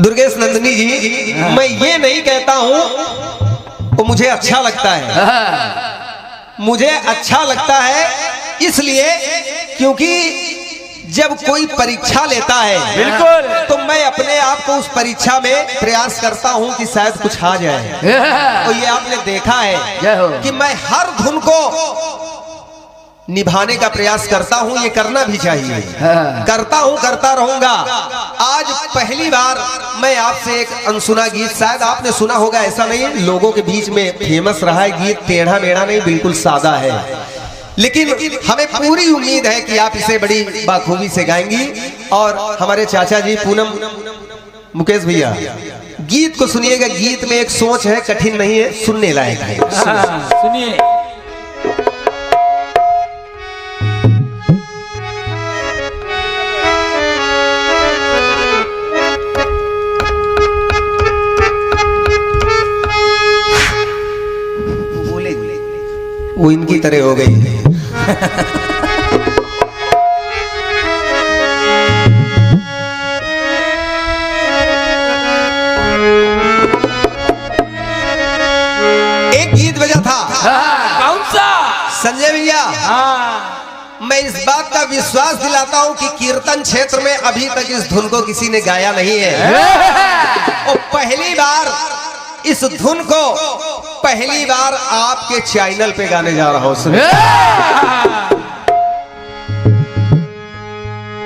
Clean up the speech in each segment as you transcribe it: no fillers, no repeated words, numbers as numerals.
दुर्गेश नंदिनी जी, मैं ये नहीं कहता हूं वो मुझे अच्छा लगता है, मुझे अच्छा लगता है इसलिए क्योंकि जब कोई परीक्षा लेता है बिल्कुल तो मैं अपने आप को उस परीक्षा में प्रयास करता हूं कि शायद कुछ आ जाए। तो ये आपने देखा है कि मैं हर धुन को निभाने का प्रयास करता हूं, ये करना भी चाहिए, करता हूं, करता रहूंगा। आज पहली बार मैं आपसे एक अनसुना गीत, शायद आपने सुना होगा, ऐसा नहीं है लोगों के बीच में फेमस रहा है गीत, टेढ़ा मेढ़ा नहीं, बिल्कुल सादा है, लेकिन हमें पूरी उम्मीद है कि आप इसे बड़ी बाखूबी से गाएंगी। और हमारे चाचा जी पूनम मुकेश भैया, गीत को सुनिएगा, गीत में एक सोच है, कठिन नहीं है, सुनने लायक है। सुनिए। वो इनकी तरह हो गई है। एक गीत बजा था, कौन सा? संजय भैया, मैं इस बात का विश्वास दिलाता हूं कि कीर्तन क्षेत्र में अभी तक इस धुन को किसी ने गाया नहीं है, और पहली बार इस धुन को पहली बार आपके चैनल पे गाने जा रहा हूं।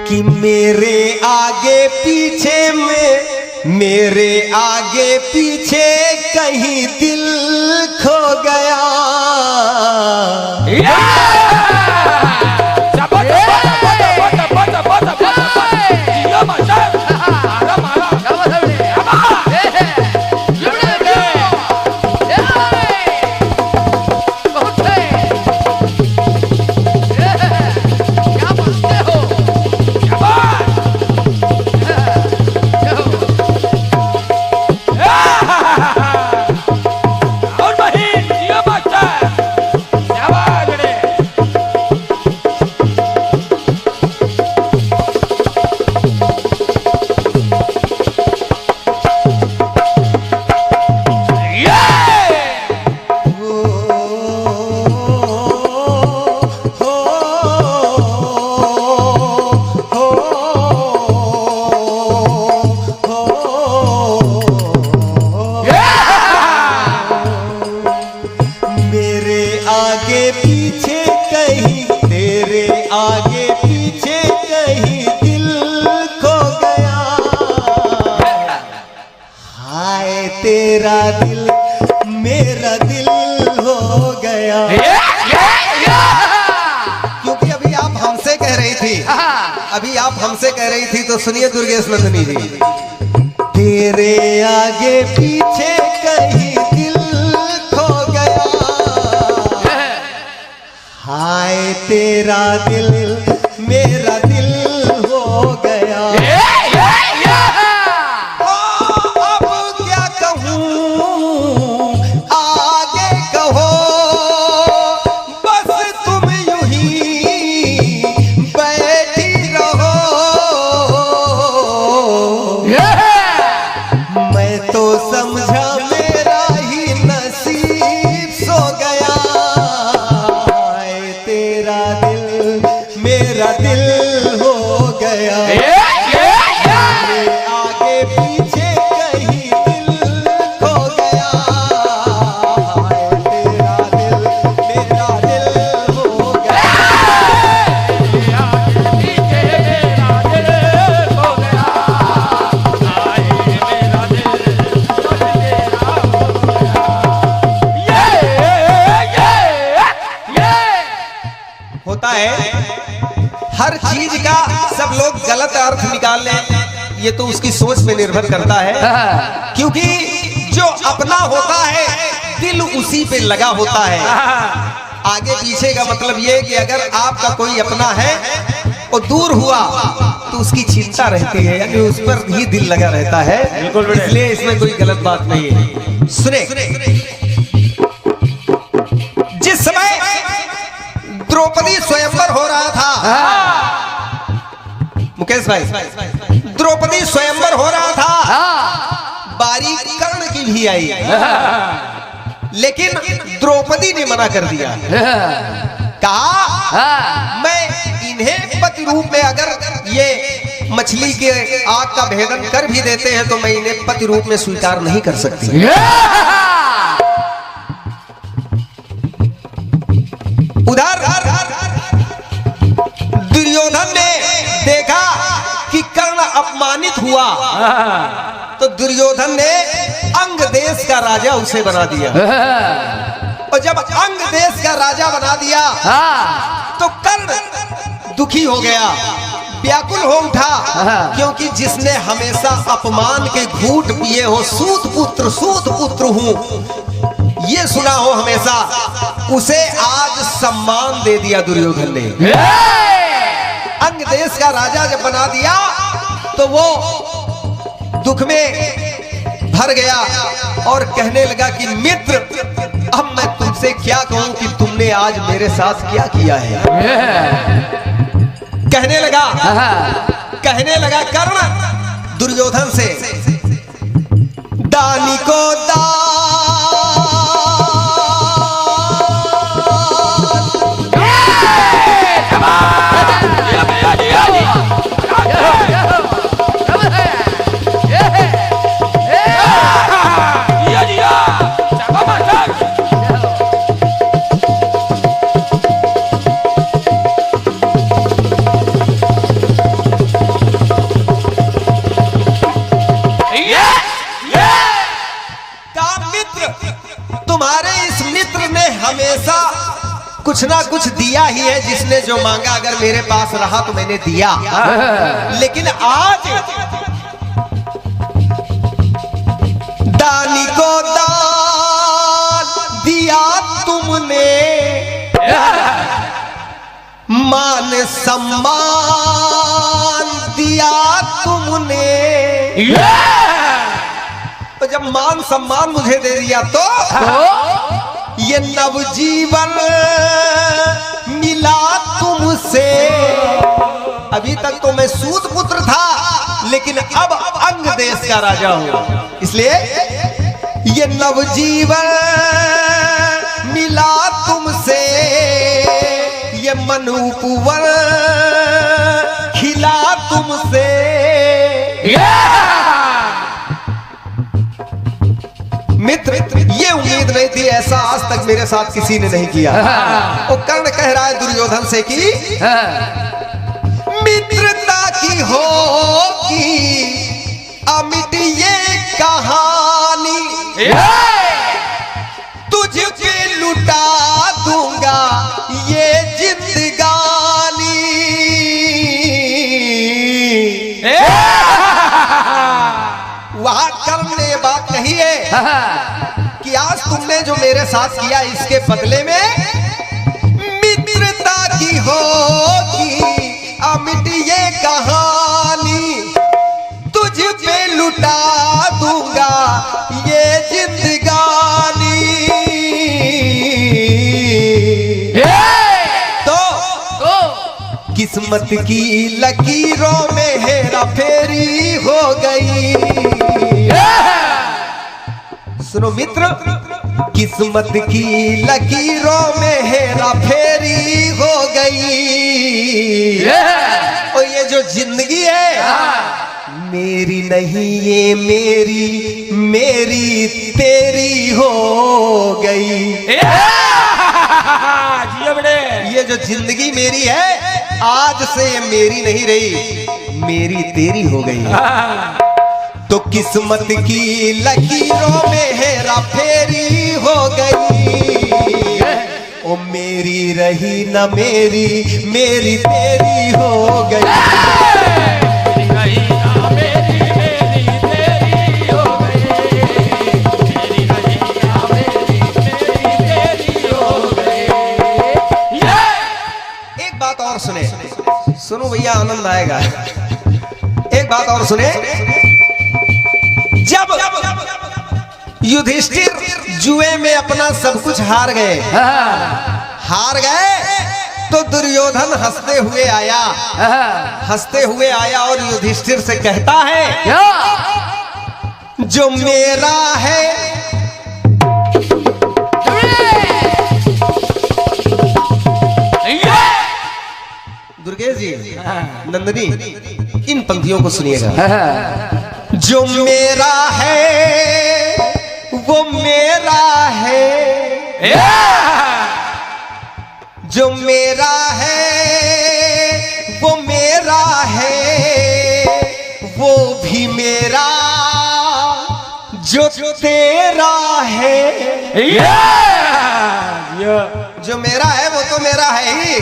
कि मेरे आगे पीछे में, मेरे आगे पीछे कहीं दिल खो गया, तेरा दिल मेरा दिल हो गया। क्योंकि अभी आप हमसे कह रही थी, अभी आप हमसे कह रही थी, तो सुनिए दुर्गेश नंदिनी जी, तेरे आगे पीछे कहीं दिल खो गया, हाय तेरा दिल मेरा दिल हो गया। मेरा दिल हो गया, आगे पीछे कहीं दिल खो गया, तेरा दिल मेरा दिल हो गया, आगे पीछे मेरा दिल हो गया, मेरा दिल तेरा हो गया। होता है हर चीज का सब लोग गलत अर्थ निकाल लें, ये तो उसकी सोच पे निर्भर करता है, क्योंकि जो अपना होता है दिल उसी पे लगा होता है। आगे पीछे का मतलब ये कि अगर आपका कोई अपना है और दूर हुआ तो उसकी चिंता रहती है, यानी उस पर ही दिल लगा रहता है, इसलिए इसमें कोई गलत बात नहीं है। सुने, जिस समय द्रौपदी स्वयंवर हो रहा था, मुकेश भाई, द्रौपदी स्वयंवर हो रहा था, बारी कर्ण की भी आई, लेकिन द्रौपदी ने मना कर दिया। कहा मैं इन्हें पति रूप में अगर ये मछली के आग का भेदन कर भी देते हैं तो मैं इन्हें पति रूप में स्वीकार नहीं कर सकती। उधर दुर्योधन ने देखा कि कर्ण अपमानित हुआ तो दुर्योधन ने अंग देश का राजा उसे बना दिया। और जब अंग देश का राजा बना दिया तो कर्ण दुखी हो गया, व्याकुल हो उठा, क्योंकि जिसने हमेशा अपमान के घूंट पिए हो, सूत पुत्र हूं ये सुना हो हमेशा, उसे आज सम्मान दे दिया दुर्योधन ने। अंग देश का राजा जब बना दिया तो वो दुख में भर गया और कहने लगा कि मित्र, अब मैं तुमसे क्या कहूं कि तुमने आज मेरे साथ क्या किया है। कहने लगा कर्ण दुर्योधन से, दानी को कुछ ना कुछ दिया ही है, जिसने जो मांगा अगर मेरे पास रहा तो मैंने दिया, लेकिन आज दानी को दान दिया तुमने, मान सम्मान दिया तुमने। तो जब मान सम्मान मुझे दे दिया तो ये नवजीवन मिला तुमसे। अभी तक तो मैं सूत पुत्र था, लेकिन अब अंग देश का राजा हूं, इसलिए ये नवजीवन मिला तुमसे, ये मनूपवर खिला तुमसे। मित्र, ये उम्मीद नहीं थी, ऐसा आज तक मेरे साथ किसी ने नहीं किया। वो कर्ण कह रहा है दुर्योधन से कि मित्रता की होगी अमिट ये कहानी, तुझ पे लुटा दूंगा ये जिंदगानी। वहां कर्ण ने बात कही है कि आज तुमने जो मेरे साथ किया इसके बदले में मित्रता की होगी अमिट ये कहानी, तुझ पे लुटा दूंगा ये जिंदगानी। तो किस्मत की लकीरों में हेरा फेरी हो गई। सुनो मित्र, किस्मत की लकीरों में हेरा फेरी हो गई। और ये जो जिंदगी है मेरी नहीं, ये मेरी तेरी हो गई। ये जो जिंदगी मेरी है आज से ये मेरी नहीं रही, मेरी तेरी हो गई। तो किस्मत की लकीरों में हेरा फेरी हो गई। ओ मेरी रही न मेरी तेरी हो गई। एक बात और सुनो भैया, आनंद आएगा। एक बात और सुने, जब युधिष्ठिर जुए में अपना सब कुछ हार गए तो दुर्योधन हंसते हुए आया और युधिष्ठिर से कहता है, जो मेरा है दुर्गेश जी, नंदिनी, इन पंक्तियों को सुनिएगा। जो मेरा है वो मेरा है, जो मेरा है वो मेरा है, वो भी मेरा जो तेरा है। जो मेरा है वो तो मेरा है ही,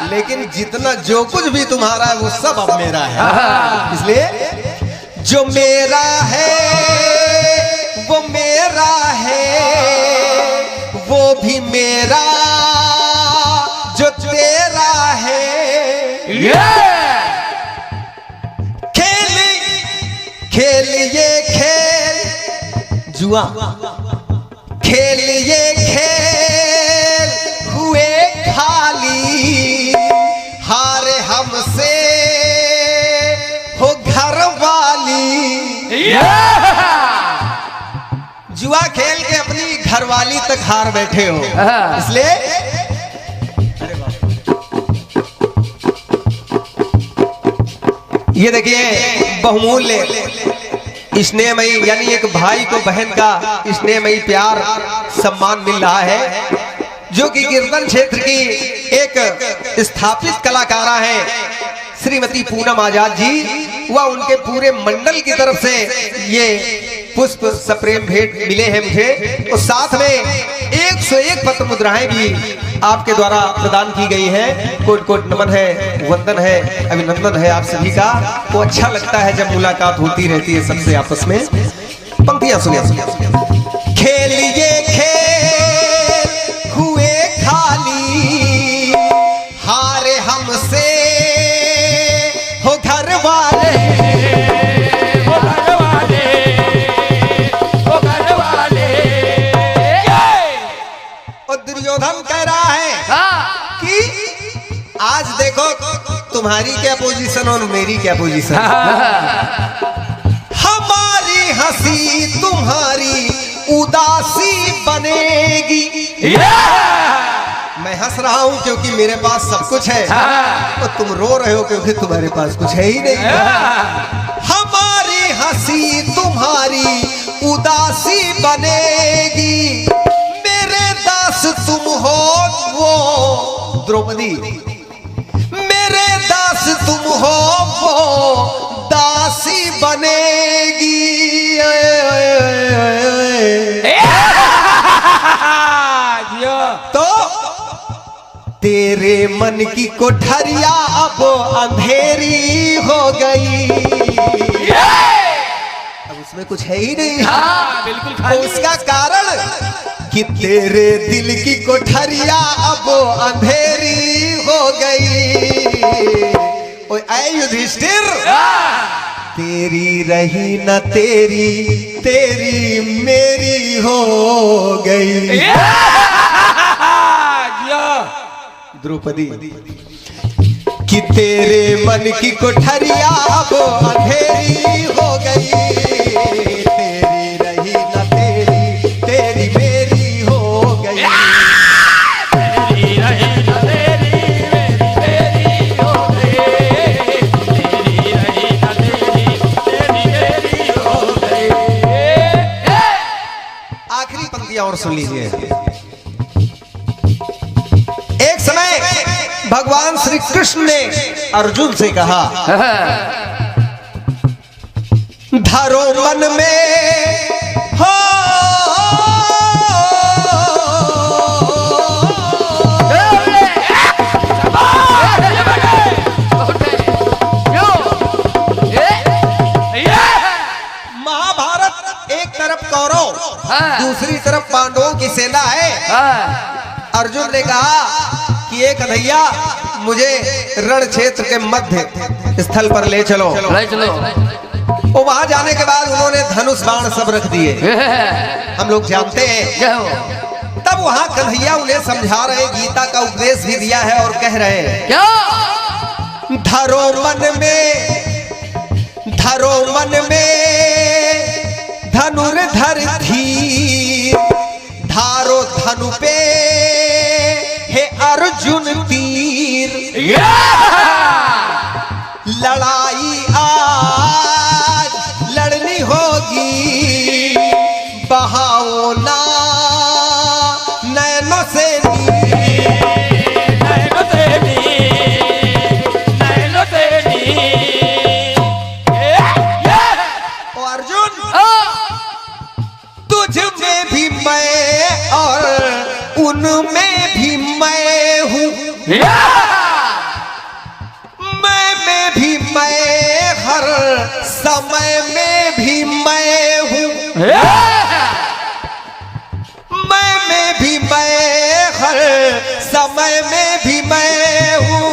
लेकिन जितना जो कुछ भी तुम्हारा है वो सब अब मेरा है। इसलिए जो मेरा है वो मेरा है, वो भी मेरा जो तेरा है। खेल ये खेल जुआ, खेल ये खेल हुए खाली, हारे हमसे हो घर वाली। जुआ खेल के अपनी घरवाली तक हार बैठे हो, इसलिए ये देखिए बहुमूल्य स्नेहमयी, यानी एक भाई को बहन का स्नेहमयी प्यार सम्मान मिल रहा है, जो कि कीर्तन क्षेत्र की एक स्थापित कलाकारा है श्रीमती पूनम आजाद जी। वह उनके पूरे मंडल की तरफ से ये पुष्प सप्रेम भेंट मिले हैं मुझे, और साथ में 101 पत्र मुद्राएं भी आपके द्वारा प्रदान की गई है। कोट कोट नमन है, वंदन है, अभिनंदन है आप सभी का। वो अच्छा लगता है जब मुलाकात होती रहती है सबसे आपस में। पंक्तियां सुनिए। खेल ये खेल हुए खाली, हारे हमसे हो घर वाले। दुर्योधन कह रहा है कि आज देखो तुम्हारी क्या पोजीशन और मेरी क्या पोजीशन। हमारी हंसी तुम्हारी उदासी बनेगी। मैं हंस रहा हूं क्योंकि मेरे पास सब कुछ है, तो तुम रो रहे हो क्योंकि तुम्हारे पास कुछ है ही नहीं। हमारी हंसी तुम्हारी उदासी बनेगी, तुम हो वो द्रौपदी, मेरे दास तुम हो वो दासी बनेगी। तो तेरे मन की कोठरिया अब अंधेरी हो गई, अब उसमें कुछ है ही नहीं। बिल्कुल। उसका कारण कि तेरे दिल की कोठरिया अब अंधेरी हो गई। ओए ऐ युधिष्ठिर, तेरी रही न तेरी, तेरी मेरी हो गई। द्रौपदी कि तेरे मन की कोठरिया अब अंधेरी हो गई, तेरी रही न तेरी, तेरी मेरी हो गई। तेरी रही न तेरी, मेरी हो गई, तेरी रही न तेरी, तेरी मेरी हो गई। आखिरी पंक्तियां और सुन लीजिए। एक समय भगवान श्री कृष्ण ने अर्जुन से कहा, धरो मन में हो महाभारत, एक तरफ कौरव दूसरी तरफ पांडवों की सेना है। अर्जुन ने कहा कि एक कन्हैया मुझे रण क्षेत्र के मध्य स्थल पर ले चलो। और वहां जाने के बाद उन्होंने धनुष बाण सब रख दिए, हम लोग जानते हैं। तब वहाँ कन्हैया उन्हें समझा रहे, गीता का उपदेश भी दिया है और कह रहे हैं क्या? धरो मन में धनुर्धर धीर, धारो धनु पे हे अर्जुन तीर, लड़ाई आज लड़नी होगी, बहाओ ना नैनों से तुझ में भी मैं और उनमें भी मैं हूँ, मैं में भी मैं, हर समय में भी मैं हूँ, मैं में भी मैं, हर समय में भी मैं हूँ।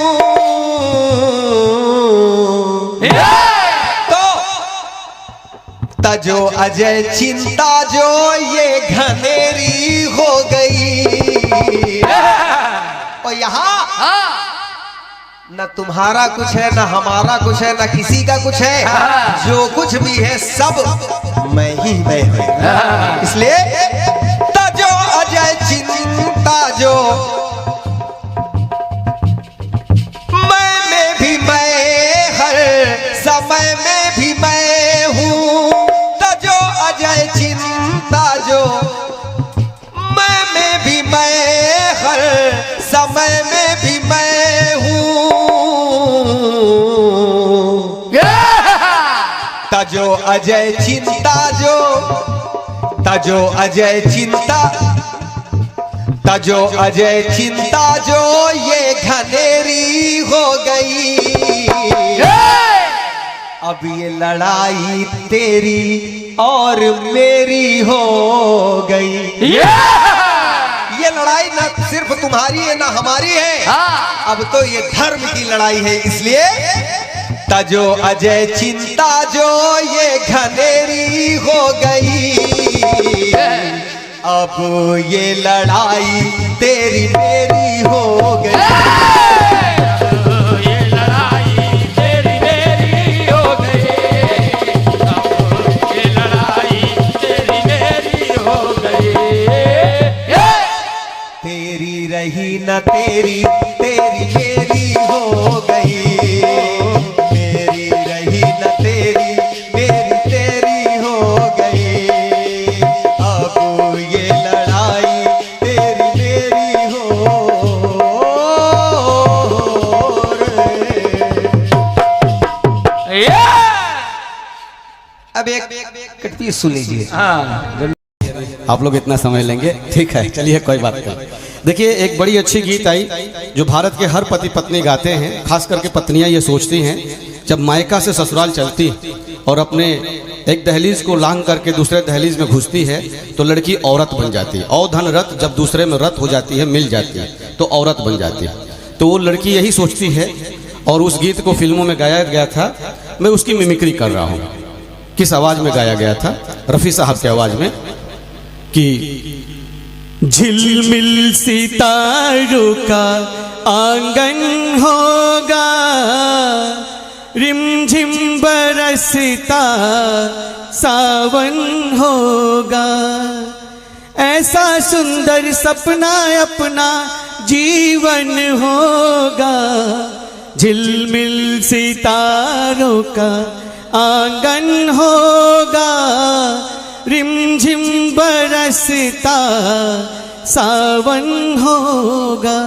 तजो अजय चिंता जो ये घनेरी हो गई, और यहाँ न तुम्हारा कुछ है, न हमारा कुछ है, न किसी का कुछ है, जो कुछ भी है सब मैं ही मैं हूँ। इसलिए तजो अजय चिंता जो, मैं में भी मैं, हर समय में भी मैं हूँ। अजय चिंता जो, मैं में भी मैं, हर समय में भी मैं हूँ। तजो अजय चिंता जो, तजो अजय चिंता, तजो अजय चिंता जो ये घनेरी हो गई, अब ये लड़ाई तेरी और मेरी हो गई। ये लड़ाई न सिर्फ तुम्हारी है न हमारी है, अब तो ये धर्म की लड़ाई है। इसलिए तजो अजय चिंता जो ये घनेरी हो गई, अब ये लड़ाई तेरी मेरी हो गई। रही न तेरी, तेरी मेरी हो गई, मेरी रही न तेरी, मेरी तेरी हो गई, अब ये लड़ाई तेरी मेरी हो रही। अब एक कटपीस सुन लीजिए। आप लोग इतना समय लेंगे, ठीक है, चलिए कोई बात नहीं। देखिए, एक बड़ी अच्छी गीत आई जो भारत के हर पति पत्नी गाते हैं, खास करके पत्नियां ये सोचती हैं जब मायका से ससुराल चलती और अपने एक दहलीज को लांघ करके दूसरे दहलीज में घुसती है तो लड़की औरत बन जाती है। औ धन रत जब दूसरे में रत हो जाती है, मिल जाती है तो औरत बन जाती है। तो वो लड़की यही सोचती है और उस गीत को फिल्मों में गाया गया था। मैं उसकी मिमिक्री कर रहा हूँ। किस आवाज़ में गाया गया था? रफ़ी साहब की आवाज़ में कि झिलमिल सितारों का आंगन होगा, रिमझिम बरसता सावन होगा, ऐसा सुंदर सपना अपना जीवन होगा, झिलमिल सितारों का आंगन होगा, रिमझिम बरसता सावन होगा।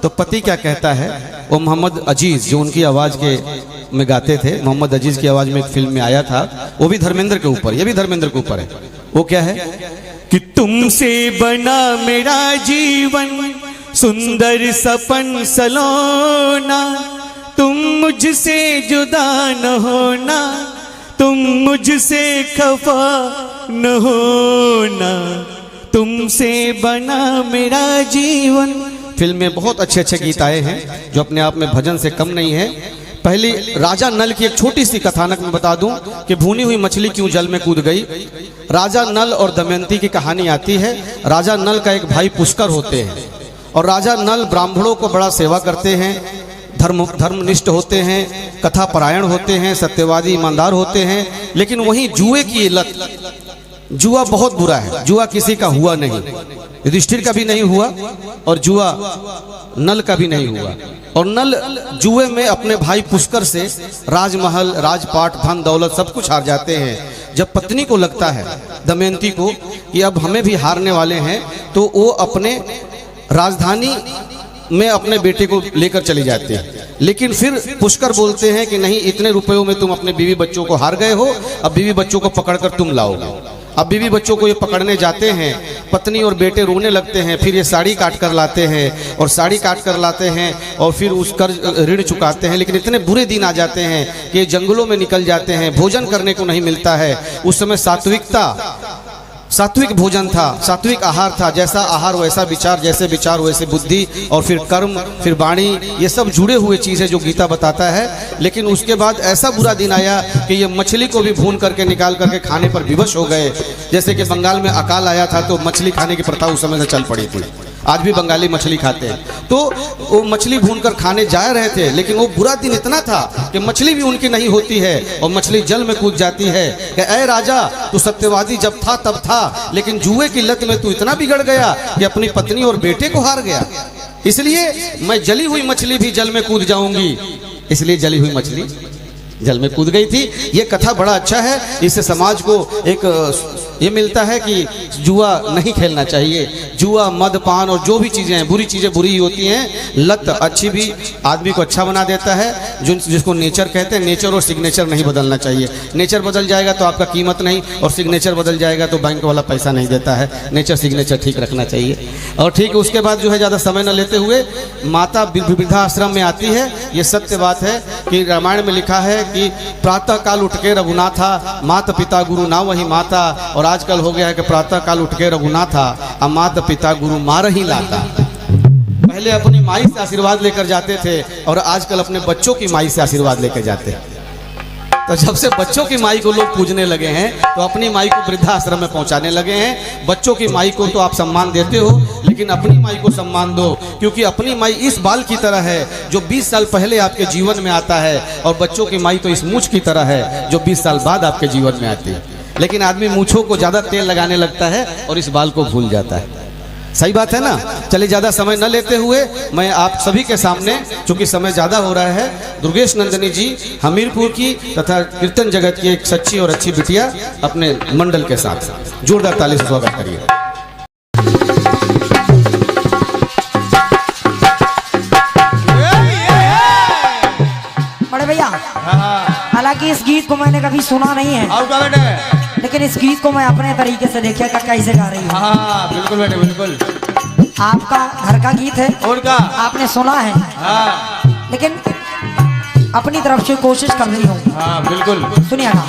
तो पति क्या कहता है? वो मोहम्मद अजीज जो उनकी आवाज़ के में गाते थे, मोहम्मद अजीज की आवाज़ में एक फिल्म में आया था, वो भी धर्मेंद्र के ऊपर, ये भी धर्मेंद्र के ऊपर है। वो क्या है कि तुमसे बना मेरा जीवन सुंदर सपन सलोना, तुम मुझसे जुदा न होना, तुम मुझसे खफा न होना, तुमसे बना मेरा जीवन। फिल्म में बहुत अच्छे अच्छे गीत आए हैं जो अपने आप में भजन से कम नहीं है। पहली राजा नल की एक छोटी सी कथानक में बता दूं कि भुनी हुई मछली क्यों जल में कूद गई। राजा नल और दमयंती की कहानी आती है। राजा नल का एक भाई पुष्कर होते हैं और राजा नल ब्राह्मणों को बड़ा सेवा करते हैं, धर्मनिष्ठ होते हैं, कथा परायण होते हैं, सत्यवादी ईमानदार होते हैं। लेकिन वहीं जुए की लत, जुआ बहुत बुरा है। जुआ किसी का हुआ नहीं, युधिष्ठिर का भी नहीं हुआ और जुआ नल का भी नहीं हुआ। और नल जुए में अपने भाई पुष्कर से राजमहल, राजपाट, धन दौलत सब कुछ हार जाते हैं। जब पत्नी को लगता है दमयंती को कि अब हमें भी हारने वाले हैं, तो वो अपने राजधानी में अपने बेटे को लेकर चले जाते हैं। लेकिन फिर पुष्कर बोलते हैं कि नहीं, इतने रुपयों में तुम अपने बीवी बच्चों को हार गए हो, अब बीवी बच्चों को पकड़कर तुम लाओगे। अब बीवी बच्चों को ये पकड़ने जाते हैं, पत्नी और बेटे रोने लगते हैं। फिर ये साड़ी काट कर लाते हैं और साड़ी काट कर लाते हैं और फिर उस कर्ज ऋण चुकाते हैं। लेकिन इतने बुरे दिन आ जाते हैं कि जंगलों में निकल जाते हैं, भोजन करने को नहीं मिलता है। उस समय सात्विक भोजन था, सात्विक आहार था। जैसा आहार वैसा विचार, जैसे विचार वैसे बुद्धि, और फिर कर्म, फिर वाणी, ये सब जुड़े हुए चीज़ें जो गीता बताता है। लेकिन उसके बाद ऐसा बुरा दिन आया कि ये मछली को भी भून करके निकाल करके खाने पर विवश हो गए। जैसे कि बंगाल में अकाल आया था तो मछली खाने की प्रथा उस समय से चल पड़ी थी। आज भी बंगाली मछली खाते हैं। तो वो मछली भूनकर खाने जा रहे थे, लेकिन वो बुरा दिन इतना था कि मछली भी उनकी नहीं होती है और मछली जल में कूद जाती है कि ऐ राजा, तू सत्यवादी जब था तब था, लेकिन जुए की लत में तू इतना बिगड़ गया कि अपनी पत्नी और बेटे को हार गया। इसलिए मैं जली हुई मछली भी जल में कूद जाऊंगी। इसलिए जली हुई मछली जल में कूद गई थी। ये कथा बड़ा अच्छा है। इससे समाज को एक ये मिलता है कि जुआ नहीं खेलना चाहिए। जुआ, मद, पान और जो भी चीज़ें हैं, बुरी चीज़ें बुरी ही होती हैं। लत अच्छी भी आदमी को अच्छा बना देता है, जिसको नेचर कहते हैं। नेचर और सिग्नेचर नहीं बदलना चाहिए। नेचर बदल जाएगा तो आपका कीमत नहीं, और सिग्नेचर बदल जाएगा तो बैंक वाला पैसा नहीं देता है। नेचर सिग्नेचर ठीक रखना चाहिए। और ठीक उसके बाद जो है, ज़्यादा समय न लेते हुए, माता वृद्धाश्रम में आती है। ये सत्य बात है कि रामायण में लिखा है कि प्रातः काल उठ के रघुनाथा, माता पिता गुरु ना वही माता। और आजकल हो गया है कि प्रातः काल उठ के रघुनाथा, अब माता पिता गुरु मार ही लाता। पहले अपनी माई से आशीर्वाद लेकर जाते थे और आजकल अपने बच्चों की माई से आशीर्वाद लेकर जाते हैं। तो जब से बच्चों की माई को लोग पूजने लगे हैं, तो अपनी माई को वृद्धाश्रम में पहुंचाने लगे हैं। बच्चों की माई को तो आप सम्मान देते हो, लेकिन अपनी माई को सम्मान दो, क्योंकि अपनी माई इस बाल की तरह है जो 20 साल पहले आपके जीवन में आता है, और बच्चों की माई तो इस मूछ की तरह है जो 20 साल बाद आपके जीवन में आती है। लेकिन आदमी मूछों को ज़्यादा तेल लगाने लगता है और इस बाल को भूल जाता है। सही बात है ना। चलिए, ज़्यादा समय न लेते हुए मैं आप सभी के सामने, चूंकि समय ज़्यादा हो रहा है, दुर्गेश नंदिनी जी हमीरपुर की तथा कीर्तन जगत की एक सच्ची और अच्छी बिटिया अपने मंडल के साथ जोरदार ताली से स्वागत करिए। बड़े भैया, हालांकि इस गीत को मैंने कभी सुना नहीं है, लेकिन इस गीत को मैं अपने तरीके से देखिए का कैसे गा रही हूँ। हाँ बिल्कुल बेटे बिल्कुल। आपका घर का गीत है और का आपने सुना है, हाँ, लेकिन अपनी तरफ से कोशिश कर रही हूँ। हाँ बिल्कुल। सुनिएगा।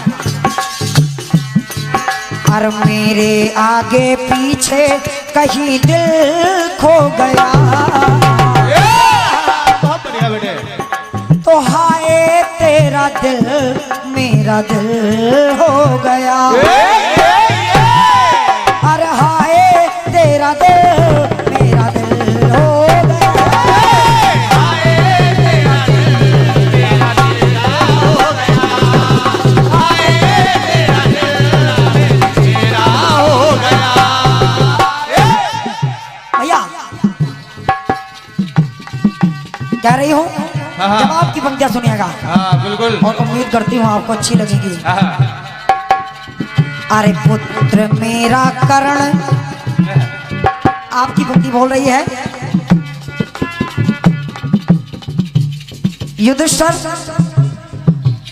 और मेरे आगे पीछे कहीं दिल खो गया, बहुत बढ़िया बेटे। तो हाय तेरा दिल मेरा दिल हो गया। अरे हाय तेरा दिल मेरा दिल हो गया। भैया कह रही हूँ, जब आपकी पंक्तियां सुनिएगा। हाँ बिल्कुल। और उम्मीद करती हूँ आपको अच्छी लगेगी। हाँ। अरे पुत्र मेरा कर्ण, आपकी पंक्ति बोल रही है। युधिष्ठिर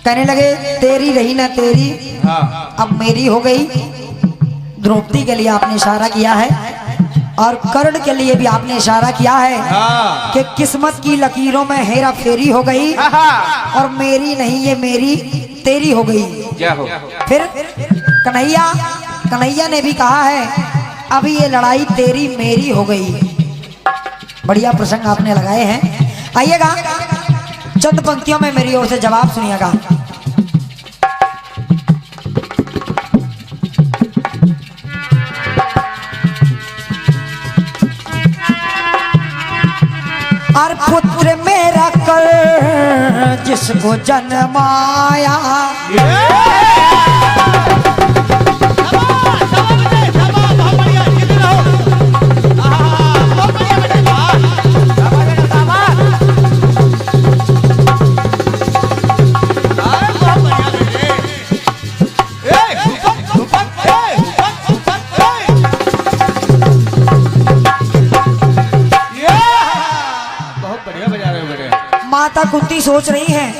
कहने लगे तेरी रही ना तेरी, हाँ। अब मेरी हो गई। द्रौपदी के लिए आपने इशारा किया है, और कर्ण के लिए भी आपने इशारा किया है हाँ। कि किस्मत की लकीरों में हेरा फेरी हो गई, और मेरी नहीं ये मेरी तेरी हो गई। क्या हो? फिर कन्हैया ने भी कहा है अभी ये लड़ाई तेरी मेरी हो गई। बढ़िया प्रसंग आपने लगाए हैं। आइएगा, चंद पंक्तियों में मेरी ओर से जवाब सुनिएगा। और पुत्र मेरा कर जिसको जन्माया, माता कुंती सोच रही हैं,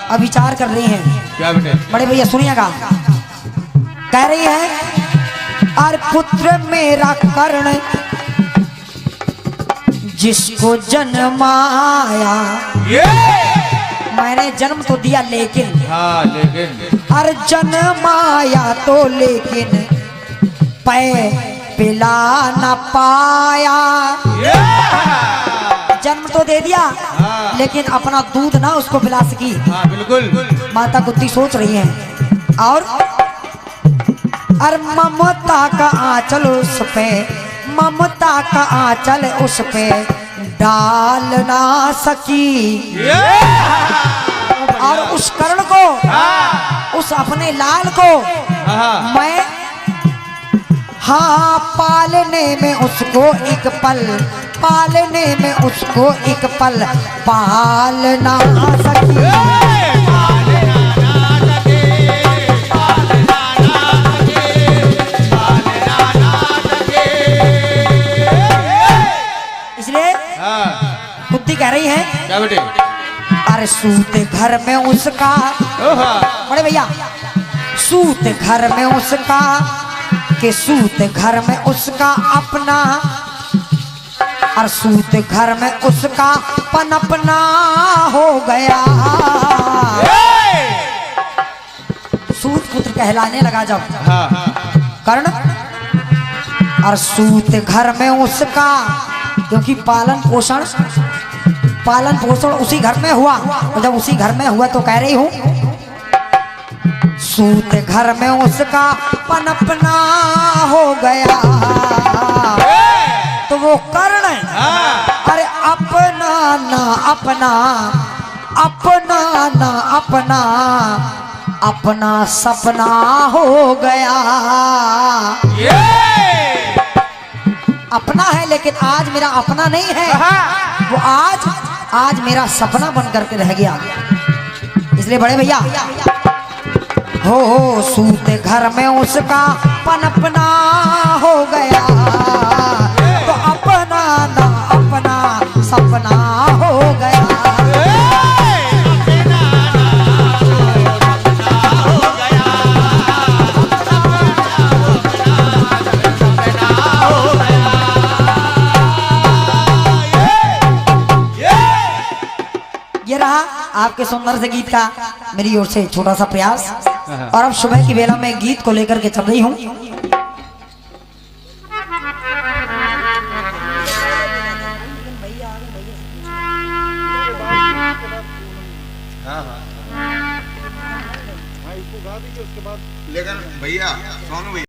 अब विचार कर रही हैं। क्या बेटे? बड़े भैया सुनिएगा, कह रही है और पुत्र मेरा कर्ण जिसको जन्माया, मैंने जन्म तो दिया लेकिन, लेकिन और जन्माया तो लेकिन पिला न पाया। जन्म तो दे दिया लेकिन अपना दूध ना उसको पिला सकी। बिल्कुल। माता कुत्ती सोच रही हैं और ममता का आंचल उस पे, ममता का आंचल उस पे डाल ना सकी। और उस कर्ण को, उस अपने लाल को मैं पालने में उसको एक पल, पालने में उसको एक पल पाल ना सकी। इसलिए कुत्ती कह रही है, क्या बेटे? अरे सूते घर में उसका, बड़े भैया सूते घर में उसका, के सूते घर में उसका अपना, और सूते घर में उसका पनपना हो गया। सूत पुत्र कहलाने लगा जब कर्ण, और सूते घर में उसका, क्योंकि पालन पोषण उसी घर में हुआ, और जब उसी घर में हुआ तो कह रही हूं सूत घर में उसका पनपना हो गया। तो वो कर्ण अरे अपना ना अपना, अपना ना अपना, अपना सपना हो गया। अपना है लेकिन आज मेरा अपना नहीं है, वो आज मेरा सपना बन करके रह गया। इसलिए बड़े भैया हो सूते घर में उसका पनपना हो गया, तो अपना ना अपना सपना हो गया। ये रहा आपके सुंदर से गीत का मेरी ओर से छोटा सा प्रयास। और अब सुबह की बेला में गीत को लेकर के चल रही हूँ। लेकिन भैया सोनू भैया